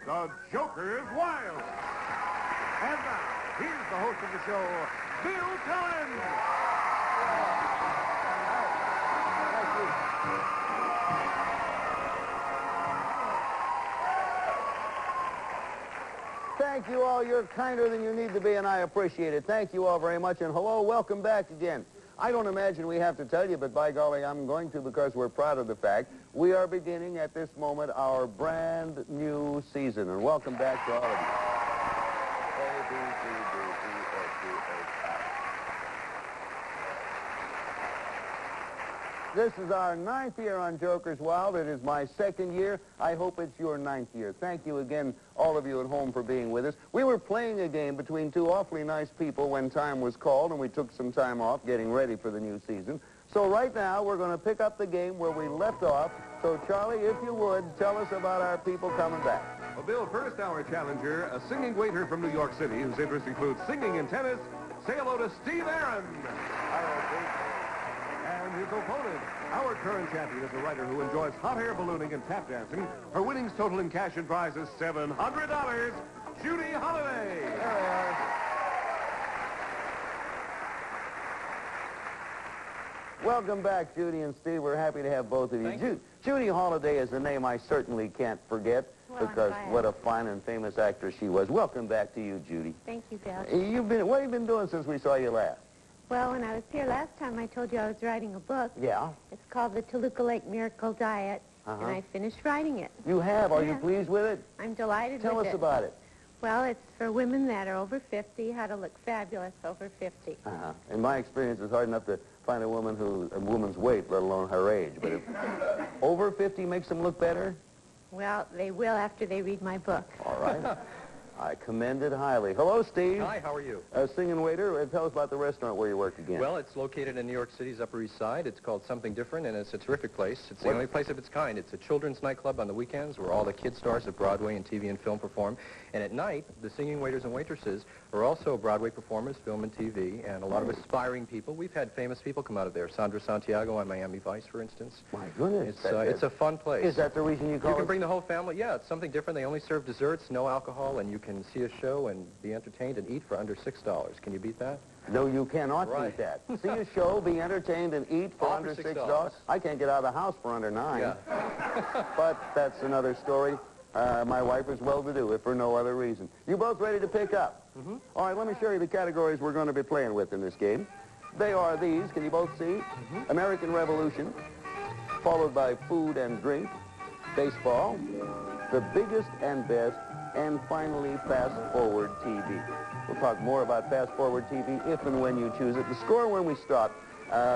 The Joker is Wild. And now, here's the host of the show, Bill Cullen. Thank you all. You're kinder than you need to be, and I appreciate it. Thank you all very much, and hello, welcome back again. I don't imagine we have to tell you, but by golly, I'm going to because we're proud of the fact we are beginning at this moment our brand new season, and welcome back to all of you. A, B, C, D, E, F, G, H, I. This is our 9th year on Joker's Wild. It is my 2nd year. I hope it's your 9th year. Thank you again, all of you at home, for being with us. We were playing a game between two awfully nice people when time was called, and we took some time off getting ready for the new season. So right now, we're going to pick up the game where we left off. So, Charlie, if you would, tell us about our people coming back. Well, Bill, first our challenger, a singing waiter from New York City whose interests include singing and tennis. Say hello to Steve Aaron. And his opponent, our current champion, is a writer who enjoys hot air ballooning and tap dancing. Her winnings total in cash and prizes $700. Judy Holliday. There we are. Welcome back, Judy and Steve. We're happy to have both of you. Thank you. Judy Holliday is a name I certainly can't forget because what a fine and famous actress she was. Welcome back to you, Judy. Thank you, Bill. What have you been doing since we saw you last? Well, when I was here last time, I told you I was writing a book. Yeah. It's called The Toluca Lake Miracle Diet, and I finished writing it. You have? Are you Yeah. pleased with it? I'm delighted Tell with us it. about it. Well, it's for women that are over 50, how to look fabulous over 50. In my experience, it's hard enough to find a woman's weight, let alone her age. But if over 50 makes them look better? Well, they will after they read my book. All right. I commend it highly. Hello, Steve. Hi, how are you? Singing waiter. Tell us about the restaurant where you work again. Well, it's located in New York City's Upper East Side. It's called Something Different, and it's a terrific place. It's the only place of its kind. It's a children's nightclub on the weekends where all the kid stars of Broadway and TV and film perform. And at night, the singing waiters and waitresses are also Broadway performers, film and TV, and a lot of aspiring people. We've had famous people come out of there. Sandra Santiago on Miami Vice, for instance. My goodness. It's a fun place. Is that the reason you call it? You can bring the whole family. Yeah, it's something different. They only serve desserts, no alcohol, and you can see a show and be entertained and eat for under $6. Can you beat that? No, you cannot beat that. See a show, be entertained, and eat for under $6. I can't get out of the house for under $9. Yeah. But that's another story. My wife is well-to-do, if for no other reason. You both ready to pick up? Mm-hmm. All right, let me show you the categories we're going to be playing with in this game. They are these. Can you both see? Mm-hmm. American Revolution, followed by food and drink, baseball, the biggest and best, and finally, fast-forward TV. We'll talk more about fast-forward TV if and when you choose it. The score when we stopped,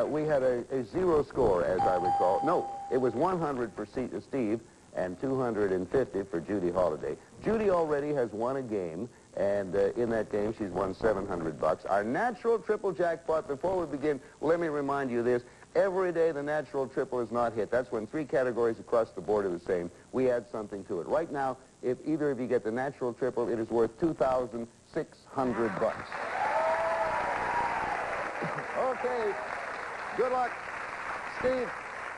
we had a 0 score, as I recall. No, it was 100 for Steve and 250 for Judy Holliday. Judy already has won a game, and in that game, she's won $700. Our natural triple jackpot, before we begin, let me remind you this. Every day the natural triple is not hit. That's when 3 categories across the board are the same. We add something to it. Right now, if either of you get the natural triple, it is worth $2,600. Okay. Good luck. Steve,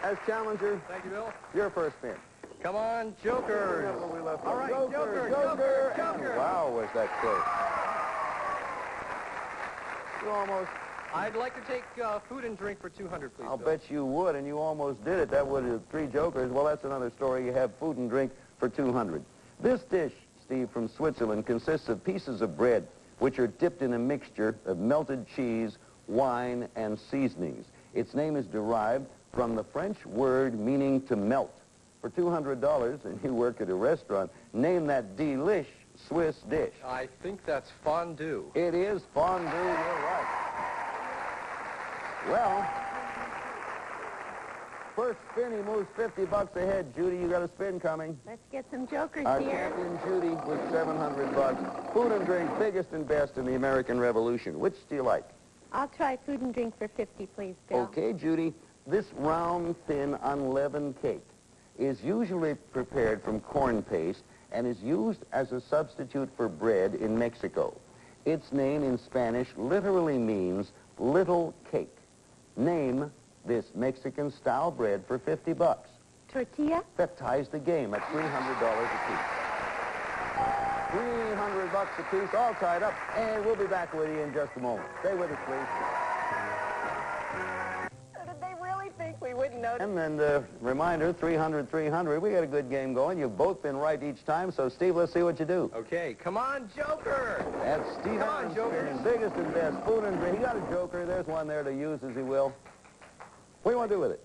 as challenger. Thank you, Bill. Your first spin. Come on, Jokers. All right, Joker. Wow, was that close. You almost... I'd like to take food and drink for $200, please. I'll Bill. bet you would, and you almost did it. That would have 3 jokers. Well, that's another story. You have food and drink for $200. This dish, Steve, from Switzerland, consists of pieces of bread which are dipped in a mixture of melted cheese, wine, and seasonings. Its name is derived from the French word meaning to melt. For $200, and you work at a restaurant, name that delish Swiss dish. I think that's fondue. It is fondue. You're right. Well, first spin, he moves $50 ahead. Judy, you got a spin coming. Let's get some jokers Our here. champion, Judy, with $700. Food and drink, biggest and best in the American Revolution. Which do you like? I'll try food and drink for 50, please, Bill. Okay, Judy. This round, thin, unleavened cake is usually prepared from corn paste and is used as a substitute for bread in Mexico. Its name in Spanish literally means little cake. Name this Mexican-style bread for $50. Tortilla? That ties the game at $300 apiece. $300 apiece, all tied up, and we'll be back with you in just a moment. Stay with us, please. Did they really think we wouldn't notice? And then reminder, 300, 300. We got a good game going. You've both been right each time, so Steve, let's see what you do. Okay, come on, Joker! That's Steve Come on, Allen's Jokers. spinning, biggest and best food and drink. He got a joker. There's one there to use as he will. What do you want to do with it?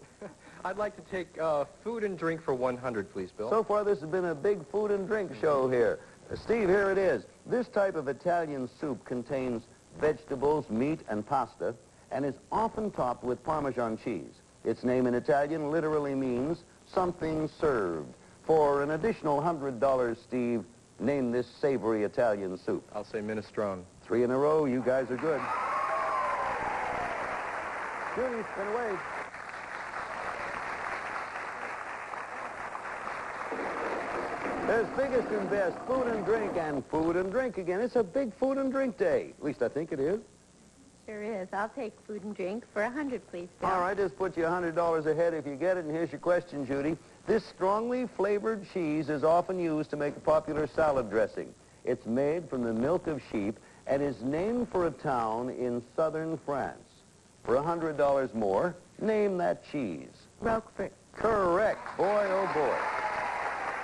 I'd like to take food and drink for 100, please, Bill. So far, this has been a big food and drink show here. Steve, here it is. This type of Italian soup contains vegetables, meat, and pasta, and is often topped with Parmesan cheese. Its name in Italian literally means something served. For an additional $100, Steve, name this savory Italian soup. I'll say minestrone. 3 in a row. You guys are good. Judy, spin away. There's biggest and best food and drink again. It's a big food and drink day. At least I think it is. Sure is. I'll take food and drink for 100, please, Bill. All right, just put you $100 ahead if you get it, and here's your question, Judy. This strongly flavored cheese is often used to make a popular salad dressing. It's made from the milk of sheep and is named for a town in southern France. For $100 more, name that cheese. Roquefort. Correct. Boy, oh boy.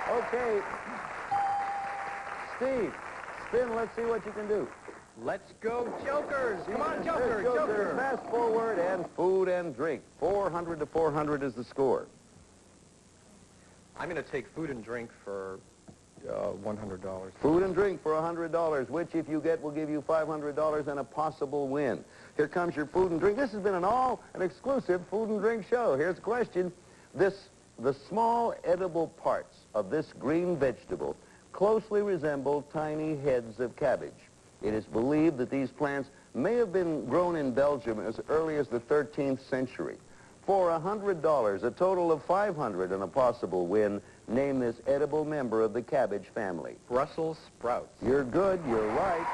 Okay. Steve, spin. Let's see what you can do. Let's go, Jokers! Come on, There's Joker! Joker! Fast forward and food and drink. 400 to 400 is the score. I'm going to take food and drink for $100. Food and drink for $100, which if you get will give you $500 and a possible win. Here comes your food and drink. This has been an exclusive food and drink show. Here's the question. The small edible parts of this green vegetable closely resemble tiny heads of cabbage. It is believed that these plants may have been grown in Belgium as early as the 13th century. For $100, a total of $500 and a possible win, name this edible member of the cabbage family. Brussels sprouts. You're good, you're right.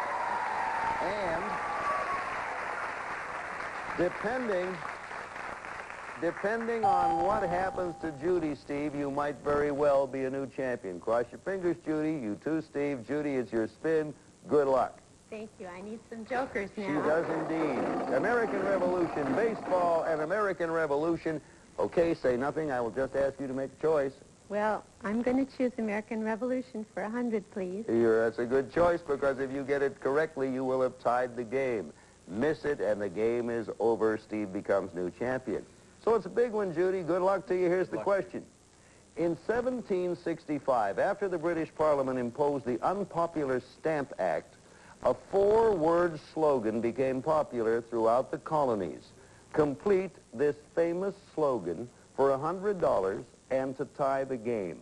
And depending on what happens to Judy, Steve, you might very well be a new champion. Cross your fingers, Judy. You too, Steve. Judy, it's your spin. Good luck. Thank you. I need some jokers now. She does indeed. American Revolution, baseball, and American Revolution. Okay, say nothing. I will just ask you to make a choice. Well, I'm going to choose American Revolution for 100, please. That's a good choice because if you get it correctly, you will have tied the game. Miss it, and the game is over. Steve becomes new champion. So it's a big one, Judy. Good luck to you. Here's the question. In 1765, after the British Parliament imposed the unpopular Stamp Act, a 4-word slogan became popular throughout the colonies. Complete this famous slogan for $100 and to tie the game.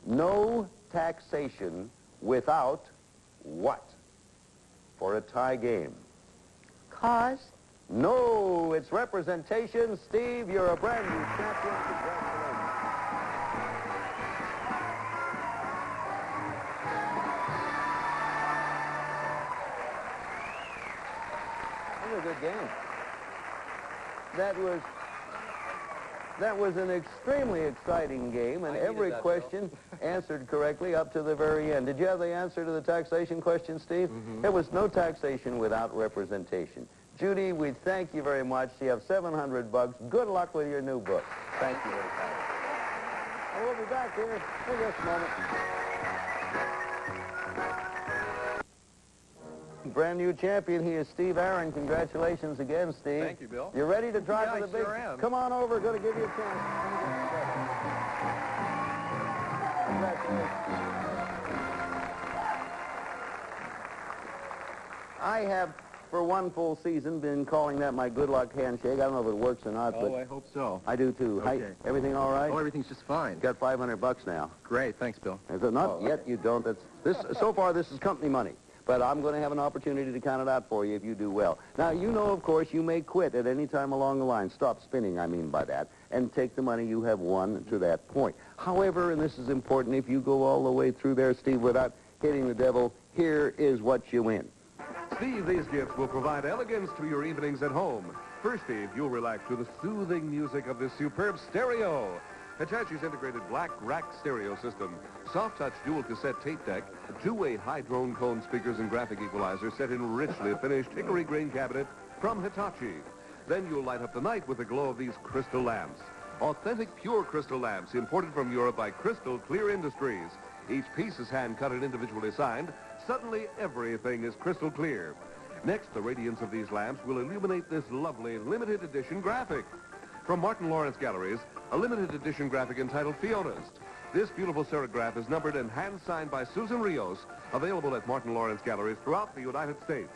No taxation without what? For a tie game. Cause? No, it's representation. Steve, you're a brand new champion. Congratulations. That was a good game. That was an extremely exciting game, and every question answered correctly up to the very end. Did you have the answer to the taxation question, Steve? Mm-hmm. There was no taxation without representation. Judy, we thank you very much. You have $700. Good luck with your new book. Thank you very much. And we'll be back here in just a moment. Brand new champion. He is Steve Aaron. Congratulations again, Steve. Thank you, Bill. You ready to drive Yeah, to the big? I sure am. Come on over. Going to give you a chance. Congratulations. I have, for one full season, been calling that my good luck handshake. I don't know if it works or not, but I hope so. I do too. Okay. Hi, everything all right? Oh, everything's just fine. Got $500 now. Great, thanks, Bill. Is it not yet? You don't. So far, this is company money. But I'm going to have an opportunity to count it out for you if you do well. Now, you know, of course, you may quit at any time along the line. Stop spinning, I mean by that, and take the money you have won to that point. However, and this is important, if you go all the way through there, Steve, without hitting the devil, here is what you win. Steve, these gifts will provide elegance to your evenings at home. First, Steve, you'll relax to the soothing music of this superb stereo. Hitachi's integrated black rack stereo system, soft touch dual cassette tape deck, a two-way high drone cone speakers and graphic equalizer set in richly finished hickory grain cabinet from Hitachi. Then you'll light up the night with the glow of these crystal lamps. Authentic pure crystal lamps imported from Europe by Crystal Clear Industries. Each piece is hand-cut and individually signed. Suddenly, everything is crystal clear. Next, the radiance of these lamps will illuminate this lovely limited edition graphic. From Martin Lawrence Galleries, a limited edition graphic entitled Fiona's. This beautiful serograph is numbered and hand-signed by Susan Rios, available at Martin Lawrence Galleries throughout the United States.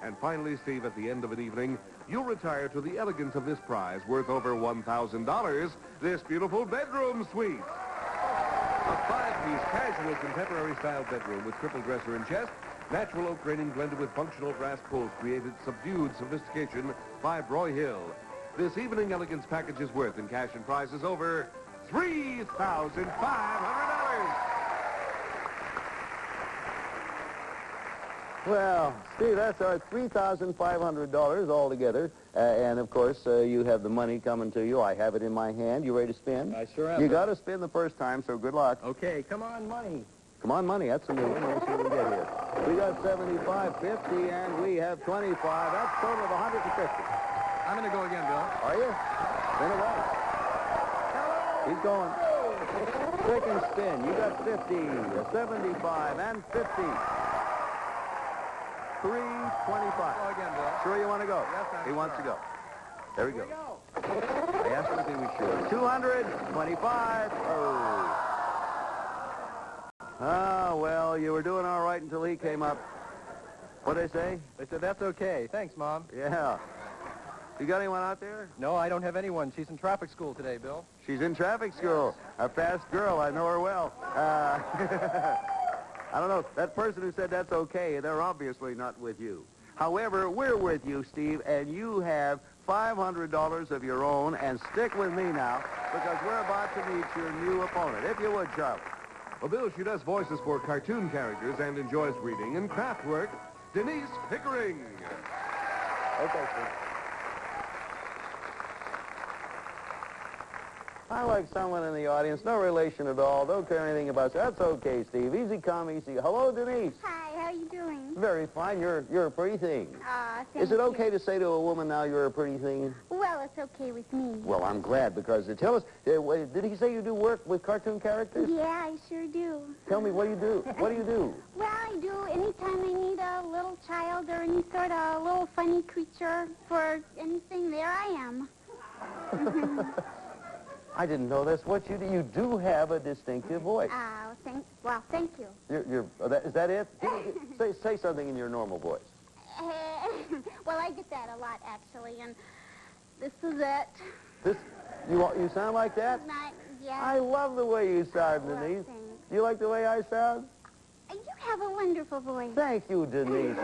And finally, Steve, at the end of an evening, you'll retire to the elegance of this prize worth over $1,000, this beautiful bedroom suite. A five-piece casual contemporary style bedroom with triple dresser and chest, natural oak railing blended with functional brass pulls created subdued sophistication by Broyhill. This evening elegance package is worth in cash and prizes over $3,500. Well, Steve, that's our $3,500 altogether. And, of course, you have the money coming to you. I have it in my hand. You ready to spin? I sure am. You got to spin the first time, so good luck. Okay, come on, money. Come on, money. That's a new one. Let's see what we get here. We got 75, 50, and we have 25. That's a total of 150. I'm going to go again, Bill. Are you? Spin away. He's going. Second spin. You got 50, 75, and 50. 325. Go again, Bill. Sure you want to go? Yes, I'm He wants to sure. go. There we go. I asked him if he was sure. 225. Oh. Ah, well, you were doing all right until he came up. What'd they say? They said, that's okay. Thanks, Mom. Yeah. You got anyone out there? No, I don't have anyone. She's in traffic school today, Bill. She's in traffic school. A fast girl. I know her well. I don't know. That person who said that's okay, they're obviously not with you. However, we're with you, Steve, and you have $500 of your own. And stick with me now, because we're about to meet your new opponent. If you would, Charlie. Well, Bill, she does voices for cartoon characters and enjoys reading and craft work. Denise Pickering. Okay, Steve. I like someone in the audience, no relation at all, don't care anything about you. That's okay, Steve. Easy come, easy. Hello, Denise. Hi, how are you doing? Very fine. You're a pretty thing. Thank Is it okay you. to say to a woman now you're a pretty thing? Well, it's okay with me. Well, I'm glad, because tell us, did he say you do work with cartoon characters? Yeah, I sure do. Tell me, what do you do? What do you do? Well, I do anytime I need a little child or any sort of little funny creature for anything, there I am. I didn't know that's what you do. You do have a distinctive voice. Thank you. Is that it? Say something in your normal voice. Well, I get that a lot, actually, and this is it. You sound like that? Yeah. I love the way you sound, Well, Denise. thanks. Do you like the way I sound? You have a wonderful voice. Thank you, Denise.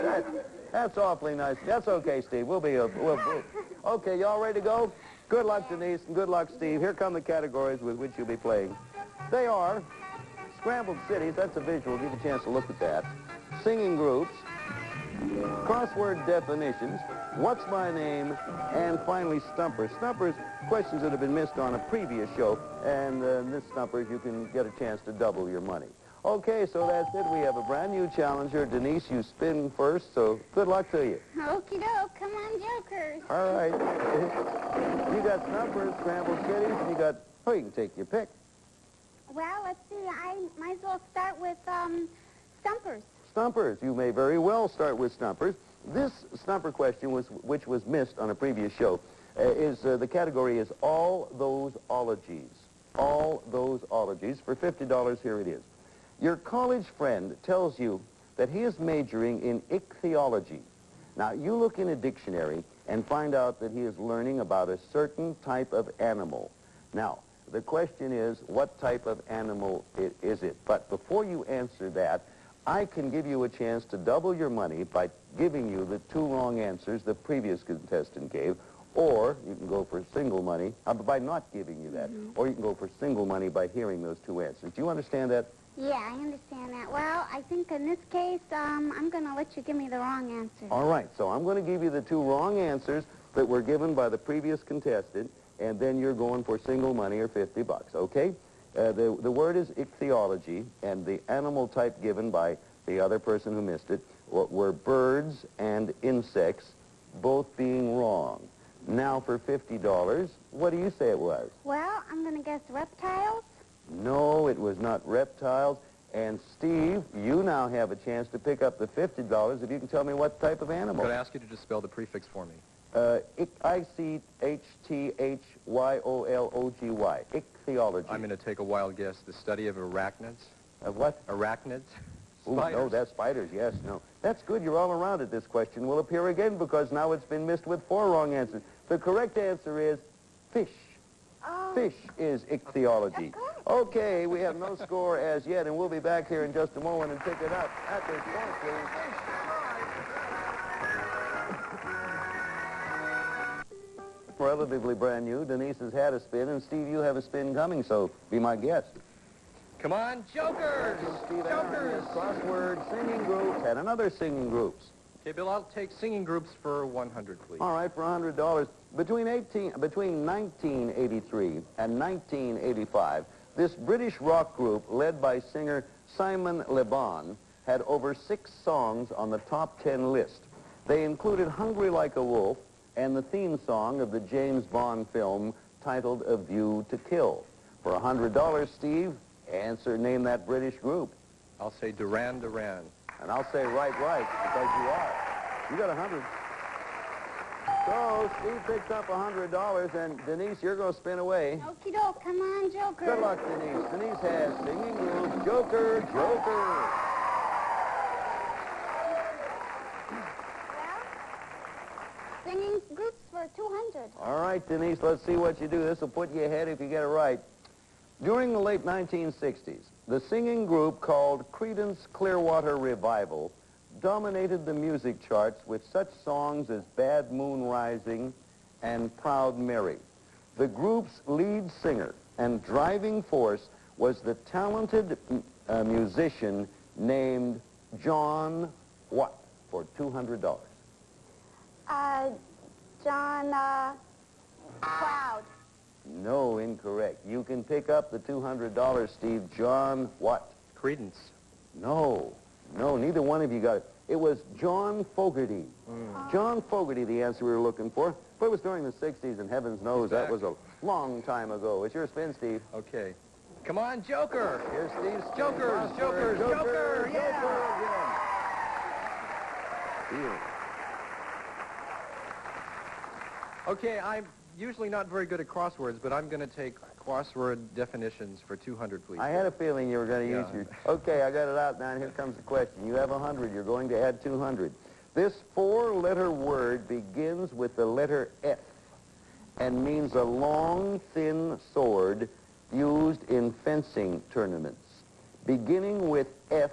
That's awfully nice. That's okay, Steve. Okay, y'all ready to go? Good luck, Denise, and good luck, Steve. Here come the categories with which you'll be playing. They are scrambled cities. That's a visual. Give you a chance to look at that. Singing groups, crossword definitions, what's my name, and finally Stumpers. Stumpers, questions that have been missed on a previous show, and this Stumpers, you can get a chance to double your money. Okay, so that's it. We have a brand new challenger. Denise, you spin first, so good luck to you. Okie doke. Come on, jokers. All right. You got Stumpers, scrambled cities, and you got, you can take your pick. Well, let's see. I might as well start with Stumpers. Stumpers. You may very well start with Stumpers. This Stumper question, which was missed on a previous show, the category is all those ologies. All those ologies. For $50, here it is. Your college friend tells you that he is majoring in ichthyology. Now, you look in a dictionary and find out that he is learning about a certain type of animal. Now, the question is, what type of animal is it? But before you answer that, I can give you a chance to double your money by giving you the two wrong answers the previous contestant gave, or you can go for single money by not giving you that, or you can go for single money by hearing those two answers. Do you understand that? Yeah, I understand that. Well, I think in this case, I'm going to let you give me the wrong answer. All right, so I'm going to give you the two wrong answers that were given by the previous contestant. and then you're going for single money or 50 bucks, okay? The word is ichthyology, and the animal type given by the other person who missed it were birds and insects, both being wrong. Now for $50, what do you say it was? Well, I'm going to guess reptiles. No, it was not reptiles. And Steve, you now have a chance to pick up the $50 if you can tell me what type of animal. Could I ask you to just spell the prefix for me? I-C-H-T-H-Y-O-L-O-G-Y. Ichthyology. I'm going to take a wild guess. The study of arachnids? Of what? Arachnids? Ooh, no, Spiders. that's spiders, yes, no. That's good, you're all around it. This question will appear again because now it's been missed with 4 wrong answers. The correct answer is fish. Oh. Fish is ichthyology. That's good. Okay, we have no score as yet, and we'll be back here in just a moment and pick it up at this point, please. Relatively brand new. Denise has had a spin, and Steve, you have a spin coming, so be my guest. Come on, jokers! Steve Jokers! Allen, crossword, singing groups, and another singing groups. Okay, Bill, I'll take singing groups for 100, please. All right, for $100. Between 1983 and 1985, this British rock group, led by singer Simon Le Bon, had over 6 songs on the top 10 list. They included Hungry Like a Wolf and the theme song of the James Bond film titled A View to Kill. For $100, Steve, name that British group. I'll say Duran Duran. And I'll say right, because you are. You got 100. So Steve picks up $100, and Denise, you're going to spin away. Okie doke. Come on, Joker. Good luck, Denise. Denise has singing group, Joker, Joker. Well, singing groups for 200. All right, Denise, let's see what you do. This will put you ahead if you get it right. During the late 1960s, the singing group called Creedence Clearwater Revival dominated the music charts with such songs as Bad Moon Rising and Proud Mary. The group's lead singer and driving force was the talented musician named John what for $200? John, Cloud. No, incorrect. You can pick up the $200, Steve. John what? Credence. No, neither one of you got it. It was John Fogerty. John Fogerty, the answer we were looking for. But it was during the 60s, and heavens knows that was a long time ago. It's your spin, Steve. Okay. Come on, Joker! Here's Steve's spin. Jokers, jokers, joker! Yeah! Joker. Okay, I'm usually not very good at crosswords, but I'm going to take crossword definitions for 200, please. I had a feeling you were going to use your... Okay, I got it out now, and here comes the question. You have 100. You're going to add 200. This 4-letter word begins with the letter F and means a long, thin sword used in fencing tournaments. Beginning with F,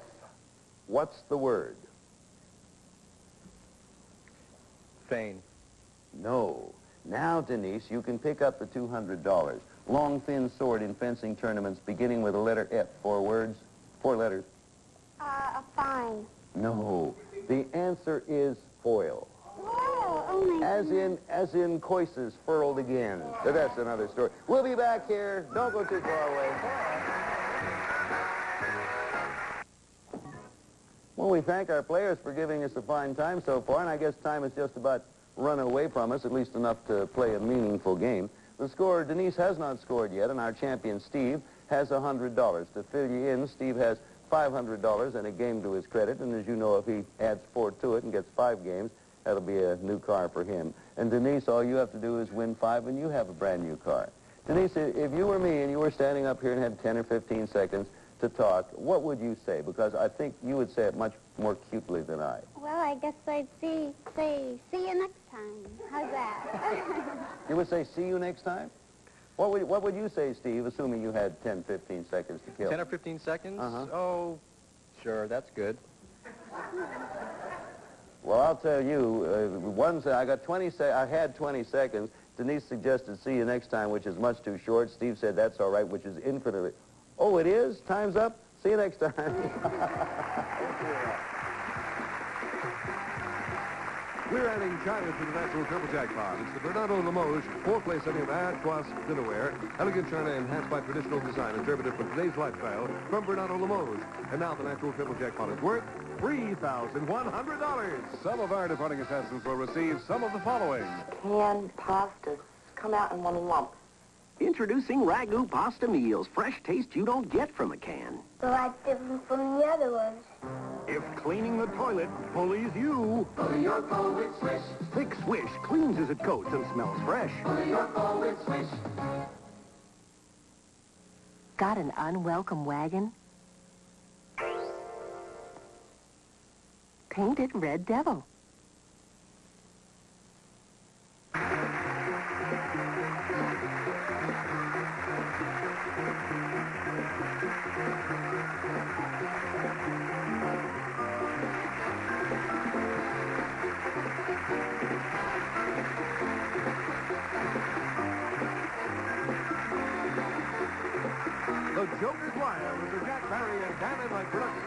what's the word? Fane. No. Now, Denise, you can pick up the $200. Long, thin sword in fencing tournaments beginning with the letter F. 4 words, 4 letters. A fine. No. The answer is foil. Whoa, oh my As in Coises furled again. But that's another story. We'll be back here. Don't go too far away. Well, we thank our players for giving us a fine time so far, and I guess time has just about run away from us, at least enough to play a meaningful game. The scorer, Denise, has not scored yet, and our champion, Steve, has $100. To fill you in, Steve has $500 and a game to his credit, and as you know, if he adds 4 to it and gets 5 games, that'll be a new car for him. And Denise, all you have to do is win 5, and you have a brand new car. Denise, if you were me and you were standing up here and had 10 or 15 seconds to talk, what would you say? Because I think you would say it much more cutely than I. Well, I guess I'd say, see you next time. How's that? You would say, see you next time? What would you say, Steve, assuming you had 10, 15 seconds to kill? 10 or 15 seconds? Uh-huh. Oh, sure, that's good. Well, I'll tell you, I had 20 seconds. Denise suggested see you next time, which is much too short. Steve said that's all right, which is infinitely. Oh, it is? Time's up? See you next time. We're adding China to the National Triple Jackpot. It's the Bernardo Limoges 4-place setting of Artois dinnerware. Elegant china enhanced by traditional design, interpreted for today's lifestyle from Bernardo Limoges. And now the National Triple Jackpot is worth $3,100. Some of our departing assassins will receive some of the following. Canned pastas come out in one lump. Introducing Ragu Pasta Meals. Fresh taste you don't get from a can. So that's different from the other ones. If cleaning the toilet bullies you, Bully your bowl with Swish. Thick Swish cleans as it coats and smells fresh. Bully your bowl with Swish. Got an unwelcome wagon? Paint it Red Devil. The Joker's Wild is a Jack Barry and Dan Enright production.